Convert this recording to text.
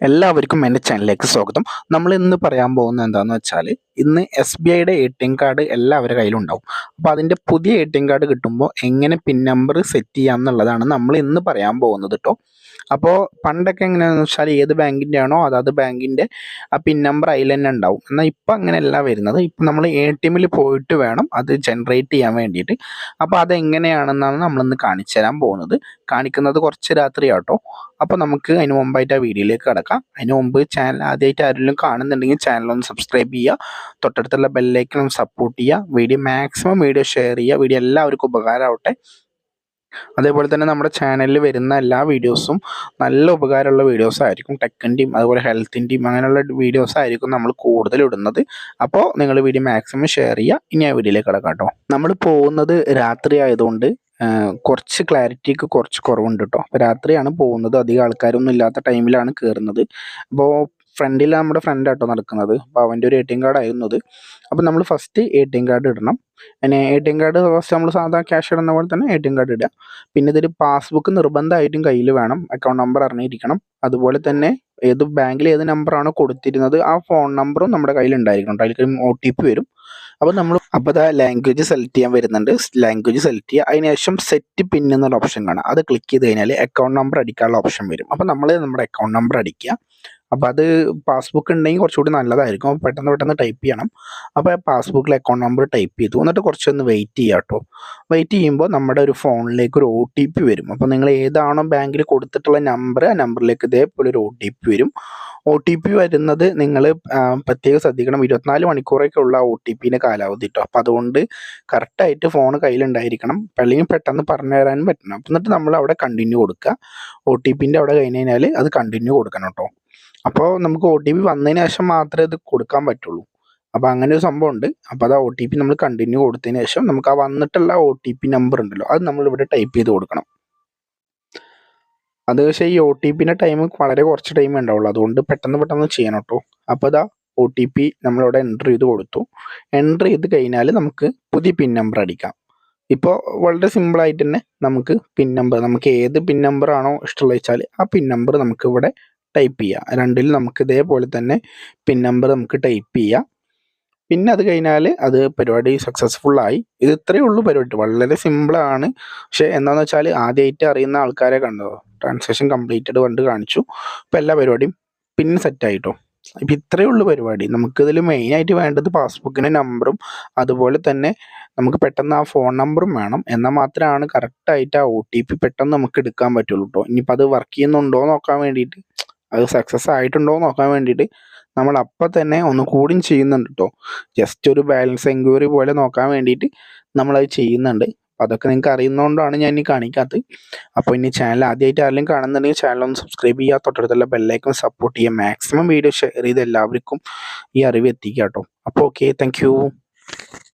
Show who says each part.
Speaker 1: എല്ലാവർക്കും എൻ്റെ ചാനലിലേക്ക് സ്വാഗതം. നമ്മൾ ഇന്ന് പറയാൻ പോകുന്നത് എന്താണെന്ന് വെച്ചാൽ, ഇന്ന് SBIയുടെ ATM കാർഡ് എല്ലാവരുടെ കയ്യിലും ഉണ്ടാവും. അപ്പോൾ അതിൻ്റെ പുതിയ ATM കാർഡ് കിട്ടുമ്പോൾ എങ്ങനെ പിൻ നമ്പർ സെറ്റ് ചെയ്യാം എന്നുള്ളതാണ് നമ്മൾ ഇന്ന് പറയാൻ പോകുന്നത് കേട്ടോ. അപ്പോൾ പണ്ടൊക്കെ എങ്ങനെയാണെന്ന് വെച്ചാൽ, ഏത് ബാങ്കിൻ്റെ ആണോ അതാത് ബാങ്കിൻ്റെ ആ പിൻ നമ്പർ അതിൽ തന്നെ ഉണ്ടാവും. എന്നാൽ ഇപ്പം അങ്ങനെയല്ല വരുന്നത്. ഇപ്പം നമ്മൾ ATMൽ പോയിട്ട് വേണം അത് ജനറേറ്റ് ചെയ്യാൻ വേണ്ടിയിട്ട്. അപ്പോൾ അതെങ്ങനെയാണെന്നാണ് നമ്മളിന്ന് കാണിച്ചു തരാൻ പോകുന്നത്. കാണിക്കുന്നത് കുറച്ച് രാത്രിയാട്ടോ. അപ്പോൾ നമുക്ക് അതിന് മുമ്പായിട്ട് ആ വീഡിയോയിലേക്ക് കിടക്കാം. അതിന് മുമ്പ് ചാനൽ ആദ്യമായിട്ട് ആരെങ്കിലും കാണുന്നുണ്ടെങ്കിൽ ചാനലൊന്ന് സബ്സ്ക്രൈബ് ചെയ്യുക, തൊട്ടടുത്തുള്ള ബെല്ലൈക്കൺ ഒന്ന് സപ്പോർട്ട് ചെയ്യുക, വീഡിയോ മാക്സിമം ഷെയർ ചെയ്യുക. വീഡിയോ എല്ലാവർക്കും ഉപകാരമാവട്ടെ. അതേപോലെ തന്നെ നമ്മുടെ ചാനലിൽ വരുന്ന എല്ലാ വീഡിയോസും നല്ല ഉപകാരമുള്ള വീഡിയോസ് ആയിരിക്കും. ടെക്കിൻ്റെയും അതുപോലെ ഹെൽത്തിൻ്റെയും അങ്ങനെയുള്ള വീഡിയോസ് ആയിരിക്കും നമ്മൾ കൂടുതൽ ഇടുന്നത്. അപ്പോൾ നിങ്ങൾ വീഡിയോ മാക്സിമം ഷെയർ ചെയ്യുക. ഇനി ആ വീഡിയോയിലേക്ക് കിടക്കാം കേട്ടോ. നമ്മൾ പോകുന്നത് രാത്രി ആയതുകൊണ്ട് കുറച്ച് ക്ലാരിറ്റിക്ക് കുറച്ച് കുറവുണ്ട് കേട്ടോ. അപ്പോൾ രാത്രിയാണ് പോകുന്നത്, അധികം ആൾക്കാരൊന്നും ഇല്ലാത്ത ടൈമിലാണ് കയറുന്നത്. അപ്പോൾ ഫ്രണ്ടിൽ നമ്മുടെ ഫ്രണ്ടാട്ടോ നടക്കുന്നത്. അപ്പോൾ അവൻ്റെ ഒരു ATM കാർഡ് ആയിരുന്നു അത്. അപ്പോൾ നമ്മൾ ഫസ്റ്റ് ATM കാർഡ് ഇടണം. പിന്നെ ATM കാർഡ് ഫസ്റ്റ് നമ്മൾ സാധാ ക്യാഷ് ഇടുന്ന പോലെ തന്നെ ATM കാർഡ് ഇടുക. പിന്നെ ഇതൊരു പാസ്ബുക്ക് നിർബന്ധമായിട്ടും കയ്യിൽ വേണം, അക്കൗണ്ട് നമ്പർ അറിഞ്ഞിരിക്കണം. അതുപോലെ തന്നെ ഏത് ബാങ്കിൽ ഏത് നമ്പറാണോ കൊടുത്തിരുന്നത് ആ ഫോൺ നമ്പറും നമ്മുടെ കയ്യിൽ ഉണ്ടായിരിക്കണം. അതിലേക്ക് OTP വരും. അപ്പോൾ അതാ ലാംഗ്വേജ് സെലക്ട് ചെയ്യാൻ വരുന്നുണ്ട്. ലാംഗ്വേജ് സെലക്ട് ചെയ്യുക. അതിനുശേഷം സെറ്റ് പിൻ എന്നുള്ള ഓപ്ഷൻ കാണാം. അത് ക്ലിക്ക് ചെയ്ത് കഴിഞ്ഞാൽ അക്കൗണ്ട് നമ്പർ അടിക്കാനുള്ള ഓപ്ഷൻ വരും. അപ്പോൾ നമ്മൾ നമ്മുടെ അക്കൗണ്ട് നമ്പർ അടിക്കുക. അപ്പോൾ അത് പാസ്ബുക്ക് ഉണ്ടെങ്കിൽ കുറച്ചുകൂടി നല്ലതായിരിക്കും. അപ്പോൾ പെട്ടെന്ന് ടൈപ്പ് ചെയ്യണം. അപ്പോൾ പാസ്ബുക്കിൽ അക്കൗണ്ട് നമ്പർ ടൈപ്പ് ചെയ്തു. എന്നിട്ട് കുറച്ചൊന്ന് വെയിറ്റ് ചെയ്യുക കേട്ടോ. വെയിറ്റ് ചെയ്യുമ്പോൾ നമ്മുടെ ഒരു ഫോണിലേക്ക് ഒരു OTP വരും. അപ്പോൾ നിങ്ങൾ ഏതാണോ ബാങ്കിൽ കൊടുത്തിട്ടുള്ള നമ്പർ, ആ നമ്പറിലേക്ക് ഇതേപോലെ ഒരു OTP വരും. OTP വരുന്നത് നിങ്ങൾ പ്രത്യേകം ശ്രദ്ധിക്കണം. 24 മണിക്കൂറൊക്കെ ഉള്ള OTPൻ്റെ കാലാവധി കേട്ടോ. അപ്പോൾ അതുകൊണ്ട് കറക്റ്റായിട്ട് ഫോൺ കയ്യിലുണ്ടായിരിക്കണം. അല്ലെങ്കിൽ പെട്ടെന്ന് പറഞ്ഞു തരാനും പറ്റണം. എന്നിട്ട് നമ്മൾ അവിടെ കണ്ടിന്യൂ കൊടുക്കുക. OTPൻ്റെ അവിടെ കഴിഞ്ഞ് കഴിഞ്ഞാൽ അത് കണ്ടിന്യൂ കൊടുക്കണം കേട്ടോ. അപ്പോൾ നമുക്ക് OTP വന്നതിന് ശേഷം മാത്രമേ ഇത് കൊടുക്കാൻ പറ്റുള്ളൂ. അപ്പോൾ അങ്ങനെ ഒരു സംഭവം ഉണ്ട്. അപ്പോൾ അത് OTP നമ്മൾ കണ്ടിന്യൂ കൊടുത്തതിന് ശേഷം നമുക്ക് ആ വന്നിട്ടുള്ള OTP നമ്പർ ഉണ്ടല്ലോ, അത് നമ്മളിവിടെ ടൈപ്പ് ചെയ്ത് കൊടുക്കണം. അത് പക്ഷേ ഈ OTPൻ്റെ ടൈം വളരെ കുറച്ച് ടൈമേ ഉണ്ടാവുള്ളൂ. അതുകൊണ്ട് പെട്ടെന്ന് ചെയ്യണം കേട്ടോ. അപ്പോൾ അതാ OTP നമ്മളിവിടെ എൻ്റർ ചെയ്ത് കൊടുത്തു. എൻ്റർ ചെയ്ത് കഴിഞ്ഞാൽ നമുക്ക് പുതിയ പിൻ നമ്പർ അടിക്കാം. ഇപ്പോൾ വളരെ സിമ്പിളായിട്ട് തന്നെ നമുക്ക് പിൻ നമ്പർ, നമുക്ക് ഏത് പിൻ നമ്പറാണോ ഇഷ്ടമുള്ളത് വെച്ചാൽ ആ പിൻ നമ്പർ നമുക്ക് ഇവിടെ ടൈപ്പ് ചെയ്യാം. രണ്ടിൽ നമുക്ക് ഇതേപോലെ തന്നെ പിൻ നമ്പർ നമുക്ക് ടൈപ്പ് ചെയ്യാം. പിന്നെ അത് കഴിഞ്ഞാൽ അത് പരിപാടി സക്സസ്ഫുള്ളായി. ഇത് ഇത്രയേ ഉള്ളൂ പരിപാടി. വളരെ സിമ്പിളാണ്. പക്ഷേ എന്താണെന്ന് വെച്ചാൽ ആദ്യമായിട്ട് അറിയുന്ന ആൾക്കാരെ കണ്ടോ, ട്രാൻസാക്ഷൻ കംപ്ലീറ്റഡ് കണ്ട് കാണിച്ചു. ഇപ്പോൾ എല്ലാ പരിപാടിയും പിന്നെ സെറ്റായിട്ടോ. ഇപ്പം ഇത്രയേ ഉള്ളൂ പരിപാടി. നമുക്കിതിൽ മെയിനായിട്ട് വേണ്ടത് പാസ്ബുക്കിൻ്റെ നമ്പറും അതുപോലെ തന്നെ നമുക്ക് പെട്ടെന്ന് ആ ഫോൺ നമ്പറും വേണം. എന്നാൽ മാത്രമാണ് കറക്റ്റായിട്ട് ആ OTP പെട്ടെന്ന് നമുക്ക് എടുക്കാൻ പറ്റുള്ളൂ കേട്ടോ. ഇനിയിപ്പോൾ അത് വർക്ക് ചെയ്യുന്നുണ്ടോ എന്ന് നോക്കാൻ വേണ്ടിയിട്ട്, അത് സക്സസ് ആയിട്ടുണ്ടോ എന്ന് നോക്കാൻ വേണ്ടിയിട്ട് നമ്മൾ അപ്പം തന്നെ ഒന്ന് കൂടിയും ചെയ്യുന്നുണ്ട് കേട്ടോ. ജസ്റ്റ് ഒരു ബാലൻസ് എൻക്വയറി പോലെ നോക്കാൻ വേണ്ടിയിട്ട് നമ്മളത് ചെയ്യുന്നുണ്ട്. അതൊക്കെ നിങ്ങൾക്ക് അറിയുന്നതുകൊണ്ടാണ് ഞാൻ ഇനി കാണിക്കാത്തത്. അപ്പോൾ ഇനി ചാനൽ ആദ്യമായിട്ട് ആരെങ്കിലും കാണുന്നുണ്ടെങ്കിൽ ചാനലൊന്ന് സബ്സ്ക്രൈബ് ചെയ്യുക, തൊട്ടടുത്തുള്ള ബെല്ലൈക്കൺ സപ്പോർട്ട് ചെയ്യുക, മാക്സിമം വീഡിയോ ഷെയർ ചെയ്ത് എല്ലാവർക്കും ഈ അറിവ് എത്തിക്കുക കേട്ടോ. അപ്പോൾ ഓക്കെ, താങ്ക് യു.